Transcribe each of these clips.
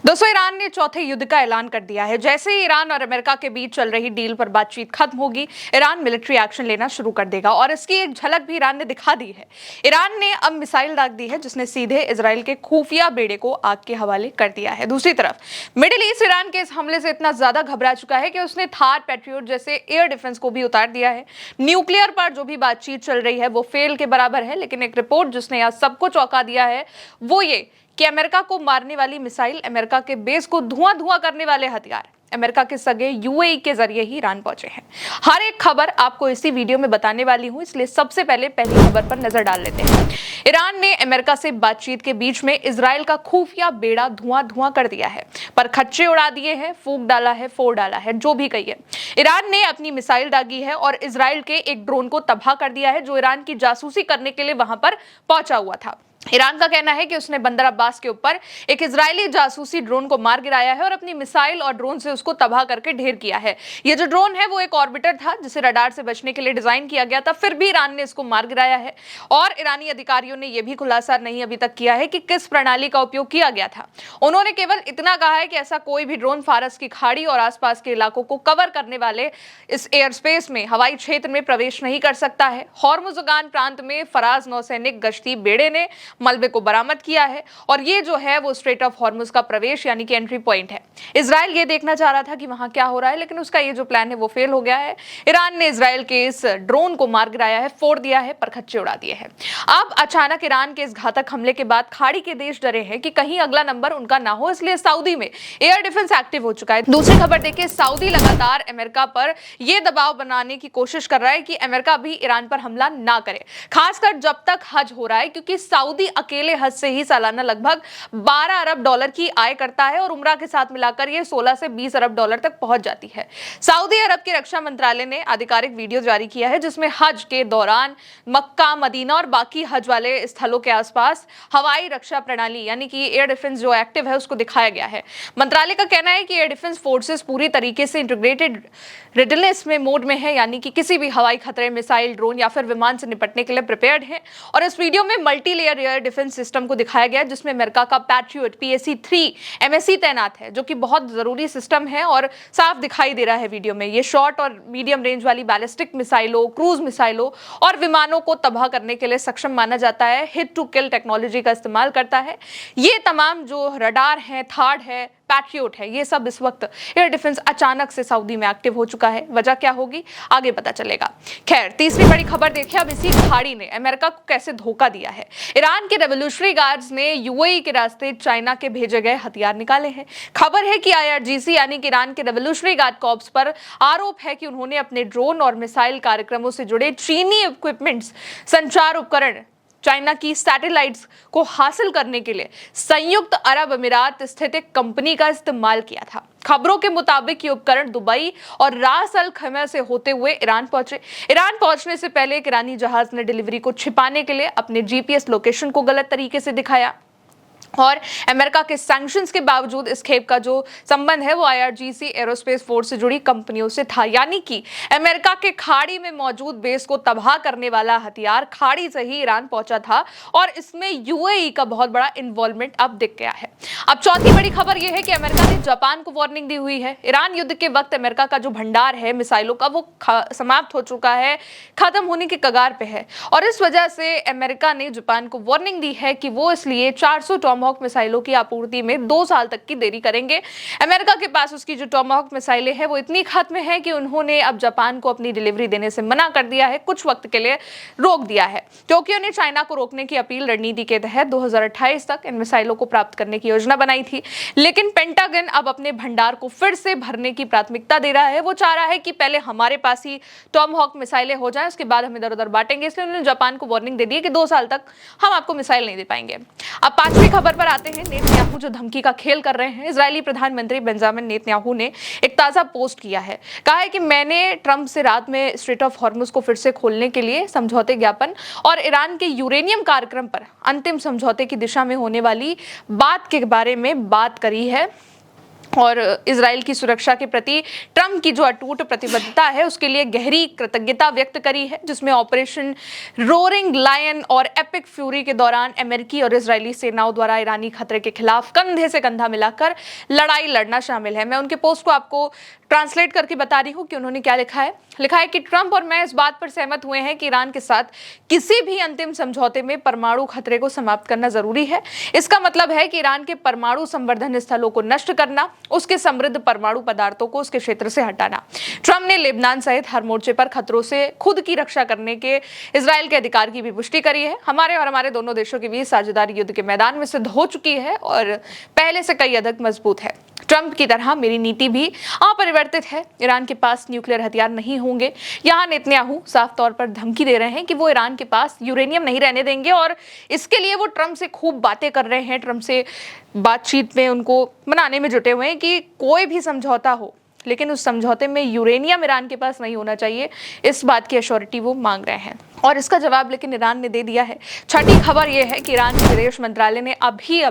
दोस्तों, ईरान ने चौथे युद्ध का ऐलान कर दिया है। जैसे ही ईरान और अमेरिका के बीच चल रही डील पर बातचीत खत्म होगी, ईरान मिलिट्री एक्शन लेना शुरू कर देगा और इसकी एक झलक भी ईरान ने दिखा दी है। ईरान ने अब मिसाइल दाग दी है जिसने सीधे इजराइल के खुफिया बेड़े को आग के हवाले कर दिया है। दूसरी तरफ मिडिल ईस्ट ईरान के इस हमले से इतना ज्यादा घबरा चुका है कि उसने थार, पैट्रियट जैसे एयर डिफेंस को भी उतार दिया है। न्यूक्लियर पर जो भी बातचीत चल रही है वो फेल के बराबर है, लेकिन एक रिपोर्ट जिसने आज सबको चौंका दिया है वो ये कि अमेरिका को मारने वाली मिसाइल, अमेरिका के बेस को धुआं धुआं करने वाले हथियार अमेरिका के सगे यूएई के जरिए ही ईरान पहुंचे हैं। हर एक खबर आपको इसी वीडियो में बताने वाली हूं, इसलिए सबसे पहले पहली खबर पर नजर डाल लेते हैं। ईरान ने अमेरिका से बातचीत के बीच में इजराइल का खुफिया बेड़ा धुआं धुआं कर दिया है, पर खच्चे उड़ा दिए हैं, फूंक डाला है, फोड़ डाला है, जो भी कहिए। ईरान ने अपनी मिसाइल दागी है और इजराइल के एक ड्रोन को तबाह कर दिया है जो ईरान की जासूसी करने के लिए वहां पर पहुंचा हुआ था। ईरान का कहना है कि उसने बंदर अब्बास के ऊपर एक इजरायली जासूसी ड्रोन को मार गिराया है और अपनी मिसाइल और ड्रोन से उसको तबाह करके ढेर किया है। ये जो ड्रोन है वो एक ऑर्बिटर था जिसे रडार से बचने के लिए डिजाइन किया गया था, फिर भी ईरान ने इसको मार गिराया है। और ईरानी अधिकारियों ने यह भी खुलासा नहीं अभी तक किया है कि किस प्रणाली का उपयोग किया गया था। उन्होंने केवल इतना कहा है कि ऐसा कोई भी ड्रोन फारस की खाड़ी और आसपास के इलाकों को कवर करने वाले इस एयर स्पेस में, हवाई क्षेत्र में प्रवेश नहीं कर सकता है। हॉर्मुज़गान प्रांत में फराज नौसैनिक गश्ती बेड़े ने मलबे को बरामद किया है और ये जो है वो स्ट्रेट ऑफ हॉर्मुज का प्रवेश यानी कि एंट्री पॉइंट है। इजराइल ये देखना चाह रहा था कि वहां क्या हो रहा है, लेकिन उसका ये जो प्लान है वो फेल हो गया है। ईरान ने इजराइल के इस ड्रोन को मार गिराया है, फोड़ दिया है, पर खच्चे उड़ा दिए हैं। अब अचानक ईरान के इस घातक हमले के बाद खाड़ी के देश डरे हैं कि कहीं अगला नंबर उनका ना हो, इसलिए सऊदी में एयर डिफेंस एक्टिव हो चुका है। दूसरी खबर देखिए, सऊदी लगातार अमेरिका पर यह दबाव बनाने की कोशिश कर रहा है कि अमेरिका भी ईरान पर हमला ना करे, खासकर जब तक हज हो रहा है, क्योंकि सऊदी अकेले हज से ही सालाना लगभग 12 अरब डॉलर की आय करता है और उम्रा के साथ मिलाकर ये 16 से 20 अरब डॉलर तक पहुंच जाती है। सऊदी अरब की रक्षा मंत्रालय ने आधिकारिक वीडियो जारी किया है जिसमें हज के दौरान मक्का, मदीना और बाकी हज वाले स्थलों के आसपास हवाई रक्षा प्रणाली यानी कि एयर डिफेंस जो एक्टिव है उसको दिखाया गया है। मंत्रालय का कहना है कि एयर डिफेंस फोर्सेस पूरी तरीके से इंटीग्रेटेड रेडीनेस में मोड में है, यानी कि किसी भी हवाई खतरे, मिसाइल, ड्रोन या फिर विमान से निपटने के लिए प्रिपेयर्ड है। और इस वीडियो में multi layer air defence system को दिखाया गया है जिसमें अमेरिका का पैट्रियट PAC-3 MSE तैनात है, जो कि बहुत जरूरी सिस्टम है और साफ दिखाई दे रहा है वीडियो में। ये शॉर्ट और मीडियम रेंज वाली बैलिस्टिक मिसाइलों, क्रूज मिसाइलों और विमानों को तबाह करने के लिए सक्षम माना जाता है। हिट टू किल टेक्नोलॉजी का इस्तेमाल करता है। ये तमाम जो रडार है, थार्ड है, पैट्रियट है, ये सब इस वक्त एयर डिफेंस अचानक से सऊदी में एक्टिव हो चुका है। वजह क्या होगी आगे पता चलेगा। खैर, तीसरी बड़ी खबर देखिए, अब इसी खाड़ी ने अमेरिका को कैसे धोखा दिया है। ईरान के रेवोल्यूशनरी गार्ड्स ने यूएई के रास्ते चाइना के भेजे गए हथियार निकाले हैं। खबर है कि IRGC यानी कि ईरान के रेवोल्यूशनरी गार्ड कॉर्प्स पर आरोप है कि उन्होंने अपने ड्रोन और मिसाइल कार्यक्रमों से जुड़े चीनी इक्विपमेंट्स, संचार उपकरण, चाइना की सैटेलाइट्स को हासिल करने के लिए संयुक्त अरब अमीरात स्थित एक कंपनी का इस्तेमाल किया था। खबरों के मुताबिक ये उपकरण दुबई और रास अल खैमा से होते हुए ईरान पहुंचे। ईरान पहुंचने से पहले एक ईरानी जहाज ने डिलीवरी को छिपाने के लिए अपने GPS लोकेशन को गलत तरीके से दिखाया और अमेरिका के सैंक्शंस के बावजूद इस खेप का जो संबंध है वो IRGC एरोस्पेस फोर्स से जुड़ी कंपनियों से था, यानी कि अमेरिका के खाड़ी में मौजूद बेस को तबाह करने वाला हथियार खाड़ी से ही ईरान पहुंचा था और इसमें यूएई का बहुत बड़ा इन्वॉल्वमेंट अब दिख गया है। अब चौथी बड़ी खबर यह है कि अमेरिका ने जापान को वार्निंग दी हुई है। ईरान युद्ध के वक्त अमेरिका का जो भंडार है मिसाइलों का वो समाप्त हो चुका है, खत्म होने के कगार पे है और इस वजह से अमेरिका ने जापान को वार्निंग दी है कि वो इसलिए 400 टॉमहॉक मिसाइलों की आपूर्ति में 2 साल तक की देरी करेंगे। अमेरिका के पास उसकी जो टॉमहॉक मिसाइलें हैं वो इतनी खत्म है कि उन्होंने अब जापान को अपनी डिलीवरी देने से मना कर दिया है, कुछ वक्त के लिए रोक दिया है। टोक्यो ने चाइना को रोकने की अपील रणनीति के तहत 2028 तक इन मिसाइलों को प्राप्त करने की योजना बनाई थी, लेकिन पेंटागन अब अपने भंडार को फिर से भरने की प्राथमिकता दे रहा है। वो चाह रहा है कि पहले हमारे पास ही टॉमहॉक मिसाइलें हो जाएं, उसके बाद हम इधर उधर बांटेंगे, इसलिए उन्होंने जापान को वार्निंग दे दी है कि 2 साल तक हम आपको मिसाइल नहीं दे पाएंगे। अब पांचवी खबर पर आते हैं। नेतन्याहू जो धमकी का खेल कर रहे हैं। इजरायली प्रधानमंत्री बेंजामिन नेतन्याहू ने एक ताजा पोस्ट किया है, कहा है कि मैंने ट्रंप से रात में स्ट्रेट ऑफ हॉर्मुज को फिर से खोलने के लिए समझौते ज्ञापन और ईरान के यूरेनियम कार्यक्रम पर अंतिम समझौते की दिशा में होने वाली बात के बारे में बात करी है और इजराइल की सुरक्षा के प्रति ट्रंप की जो अटूट प्रतिबद्धता है उसके लिए गहरी कृतज्ञता व्यक्त करी है, जिसमें ऑपरेशन रोरिंग लायन और एपिक फ्यूरी के दौरान अमेरिकी और इजरायली सेनाओं द्वारा ईरानी खतरे के खिलाफ कंधे से कंधा मिलाकर लड़ाई लड़ना शामिल है। मैं उनके पोस्ट को आपको ट्रांसलेट करके बता रही हूं कि उन्होंने क्या लिखा है कि ट्रंप और मैं इस बात पर सहमत हुए हैं कि ईरान के साथ किसी भी अंतिम समझौते में परमाणु खतरे को समाप्त करना जरूरी है। इसका मतलब है कि ईरान के परमाणु संवर्धन स्थलों को नष्ट करना, उसके समृद्ध परमाणु पदार्थों को उसके क्षेत्र से हटाना। ट्रंप ने लेबनान सहित हर मोर्चे पर खतरों से खुद की रक्षा करने के इजराइल के अधिकार की भी पुष्टि करी है। हमारे दोनों देशों के बीच साझेदारी युद्ध के मैदान में सिद्ध हो चुकी है और पहले से कई अधिक मजबूत है। ट्रंप की तरह मेरी नीति भी अपरिवर्तित है। ईरान के पास न्यूक्लियर हथियार नहीं होंगे। यहाँ नेतन्याहू साफ तौर पर धमकी दे रहे हैं कि वो ईरान के पास यूरेनियम नहीं रहने देंगे और इसके लिए वो ट्रंप से खूब बातें कर रहे हैं। ट्रंप से बातचीत में उनको मनाने में जुटे हुए हैं कि कोई भी समझौता हो, लेकिन उस समझौते में यूरेनियम ईरान के पास नहीं होना चाहिए। इस बात की एश्योरिटी वो मांग रहे हैं और इसका जवाब लेकिन ईरान ने दे दिया है। छठी खबर यह है कि ईरान के विदेश मंत्रालय ने अभी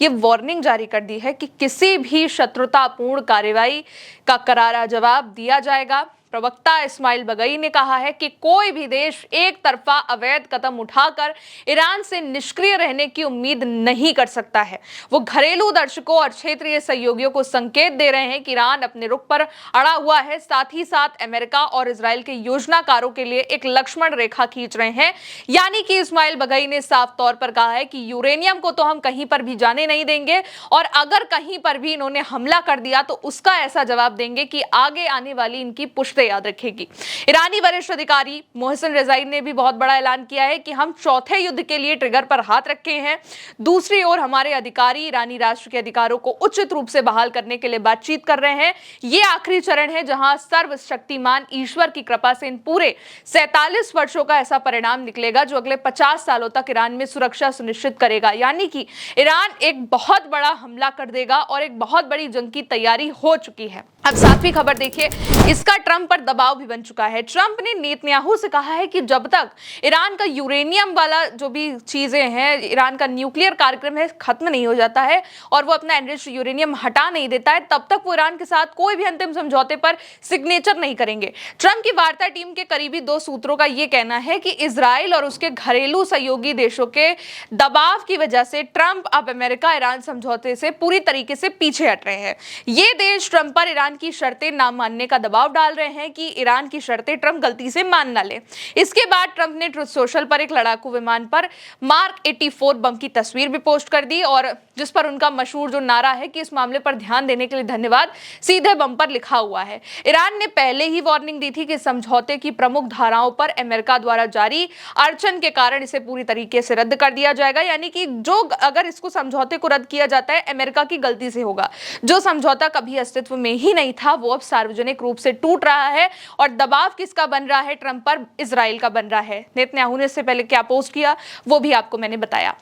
ये वार्निंग जारी कर दी है कि किसी भी शत्रुतापूर्ण कार्रवाई का करारा जवाब दिया जाएगा। प्रवक्ता इस्माइल बगई ने कहा है कि कोई भी देश एक तरफा अवैध कदम उठाकर ईरान से निष्क्रिय रहने की उम्मीद नहीं कर सकता है। वो घरेलू दर्शकों और क्षेत्रीय सहयोगियों को संकेत दे रहे हैं कि ईरान अपने रुख पर अड़ा हुआ है, साथ ही साथ अमेरिका और इजराइल के योजनाकारों के लिए एक लक्ष्मण रेखा खींच रहे हैं। यानी कि इस्माइल बगई ने साफ तौर पर कहा है कि यूरेनियम को तो हम कहीं पर भी जाने नहीं देंगे और अगर कहीं पर भी इन्होंने हमला कर दिया तो उसका ऐसा जवाब देंगे कि आगे आने वाली इनकी पुश्त याद रखेगी। ईरानी वरिष्ठ अधिकारी मोहसिन रेजाई ने भी बहुत बड़ा ऐलान किया है कि हम चौथे युद्ध के लिए ट्रिगर पर हाथ रखे हैं। दूसरी ओर हमारे अधिकारी ईरानी राष्ट्र के अधिकारों को उचित रूप से बहाल करने के लिए बातचीत कर रहे हैं। ये आखिरी चरण है जहां सर्वशक्तिमान ईश्वर की कृपा से इन पूरे 47 वर्षों का ऐसा परिणाम निकलेगा जो अगले 50 सालों तक ईरान में सुरक्षा सुनिश्चित करेगा। यानी कि ईरान एक बहुत बड़ा हमला कर देगा और एक बहुत बड़ी जंग की तैयारी हो चुकी है। अब सातवीं खबर देखिए, इसका ट्रंप पर दबाव भी बन चुका है। ट्रंप ने नेतन्याहू से कहा है कि जब तक ईरान का यूरेनियम वाला जो भी चीजें हैं, ईरान का न्यूक्लियर कार्यक्रम है, खत्म नहीं हो जाता है और वो अपना एनरिच्ड यूरेनियम हटा नहीं देता है, तब तक वो ईरान के साथ कोई भी अंतिम समझौते पर सिग्नेचर नहीं करेंगे। ट्रंप की वार्ता टीम के करीबी 2 सूत्रों का यह कहना है कि इजराइल और उसके घरेलू सहयोगी देशों के दबाव की वजह से ट्रंप अब अमेरिका ईरान समझौते से पूरी तरीके से पीछे हट रहे हैं। ये देश ट्रंप पर ईरान की शर्तें ना मानने का दबाव डाल रहे हैं कि ईरान की शर्तें ट्रंप गलती से मान ना ले। इसके बाद ट्रंप ने ट्रुथ सोशल पर एक लड़ाकू विमान पर मार्क 84 बम की तस्वीर भी पोस्ट कर दी और जिस पर उनका मशहूर जो नारा है कि इस मामले पर ध्यान देने के लिए धन्यवाद, सीधे बम पर लिखा हुआ है। ईरान ने पहले ही वार्निंग दी थी कि समझौते की प्रमुख धाराओं पर अमेरिका द्वारा जारी अड़चन के कारण इसे पूरी तरीके से रद्द कर दिया जाएगा। यानी कि जो अगर इसको समझौते को रद्द किया जाता है अमेरिका की गलती से होगा। जो समझौता कभी अस्तित्व में ही नहीं था वो अब सार्वजनिक रूप से टूट रहा है और दबाव किसका बन रहा है? ट्रंप पर इजराइल का बन रहा है। नेतन्याहू ने इससे पहले क्या पोस्ट किया वो भी आपको मैंने बताया।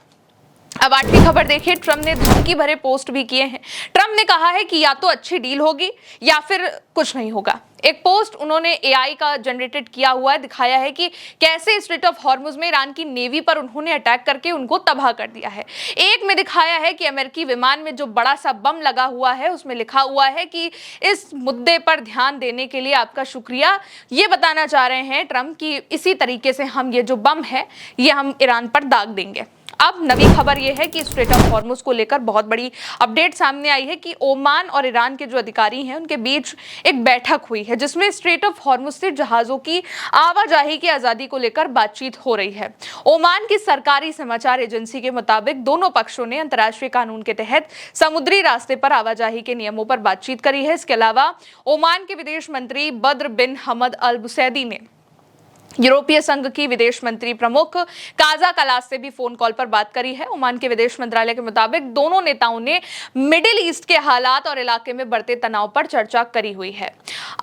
अब आठवीं खबर देखिए, ट्रंप ने धमकी भरे पोस्ट भी किए हैं। ट्रंप ने कहा है कि या तो अच्छी डील होगी या फिर कुछ नहीं होगा। एक पोस्ट उन्होंने एआई का जनरेटेड किया हुआ है, दिखाया है कि कैसे स्ट्रेट ऑफ हॉर्मुज में ईरान की नेवी पर उन्होंने अटैक करके उनको तबाह कर दिया है। एक में दिखाया है कि अमेरिकी विमान में जो बड़ा सा बम लगा हुआ है उसमें लिखा हुआ है कि इस मुद्दे पर ध्यान देने के लिए आपका शुक्रिया। ये बताना चाह रहे हैं ट्रंप कि इसी तरीके से हम ये जो बम है ये हम ईरान पर दाग देंगे। अब नवी खबर यह है कि स्ट्रेट ऑफ हॉर्मुज को लेकर बहुत बड़ी अपडेट सामने आई है कि ओमान और ईरान के जो अधिकारी हैं उनके बीच एक बैठक हुई है जिसमें स्ट्रेट ऑफ हॉर्मुज से जहाजों की आवाजाही की आजादी को लेकर बातचीत हो रही है। ओमान की सरकारी समाचार एजेंसी के मुताबिक दोनों पक्षों ने अंतर्राष्ट्रीय कानून के तहत समुद्री रास्ते पर आवाजाही के नियमों पर बातचीत करी है। इसके अलावा ओमान के विदेश मंत्री बद्र बिन हमद अल बुसैदी ने यूरोपीय संघ की विदेश मंत्री प्रमुख काजा कलास से भी फोन कॉल पर बात करी है। ओमान के विदेश मंत्रालय के मुताबिक दोनों नेताओं ने मिडिल ईस्ट के हालात और इलाके में बढ़ते तनाव पर चर्चा करी हुई है।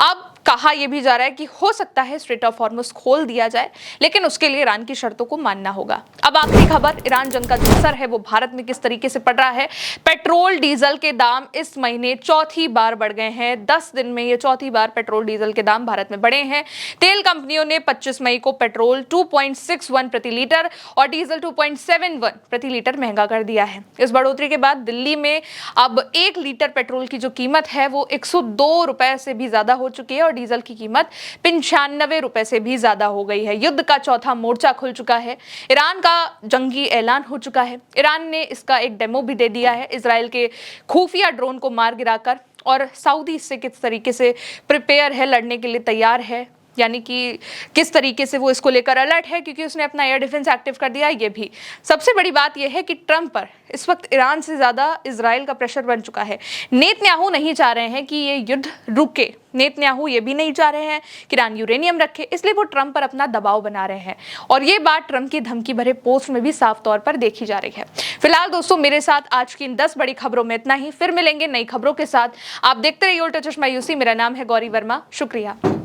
अब कहा यह भी जा रहा है कि हो सकता है स्ट्रेट ऑफ हॉर्मुज खोल दिया जाए, लेकिन उसके लिए ईरान की शर्तों को मानना होगा। अब आखिरी खबर, ईरान जंग का जो असर है वो भारत में किस तरीके से पड़ रहा है। पेट्रोल डीजल के दाम इस महीने चौथी बार बढ़ गए हैं। 10 दिन में ये चौथी बार पेट्रोल डीजल के दाम भारत में बढ़े हैं। तेल कंपनियों ने 25 29 मई को पेट्रोल 2.61 प्रति लीटर और डीजल 2.71 प्रति लीटर महंगा कर दिया है। इस बढ़ोतरी के बाद दिल्ली में अब 1 लीटर पेट्रोल की जो कीमत है वो 102 रुपए से भी ज्यादा हो चुकी है और डीजल की कीमत 95 रुपए से भी ज्यादा हो गई है। युद्ध का चौथा मोर्चा खुल चुका है। ईरान का जंगी ऐलान हो चुका है। ईरान ने इसका एक डेमो भी दे दिया है इजराइल के खुफिया ड्रोन को मार गिराकर, और सऊदी इससे किस तरीके से प्रिपेयर है, लड़ने के लिए तैयार है, यानी कि किस तरीके से वो इसको लेकर अलर्ट है क्योंकि उसने अपना एयर डिफेंस एक्टिव कर दिया। ये भी सबसे बड़ी बात यह है कि ट्रंप पर इस वक्त ईरान से ज्यादा इजराइल का प्रेशर बन चुका है। नेतन्याहू नहीं चाह रहे हैं कि ये युद्ध रुके, नेतन्याहू ये भी नहीं चाह रहे हैं कि ईरान यूरेनियम रखे, इसलिए वो ट्रंप पर अपना दबाव बना रहे हैं और ये बात ट्रंप की धमकी भरे पोस्ट में भी साफ तौर पर देखी जा रही है। फिलहाल दोस्तों, मेरे साथ आज की इन 10 बड़ी खबरों में इतना ही। फिर मिलेंगे नई खबरों के साथ। आप देखते रहिए उल्टा चश्मा यूसी। मेरा नाम है गौरी वर्मा। शुक्रिया।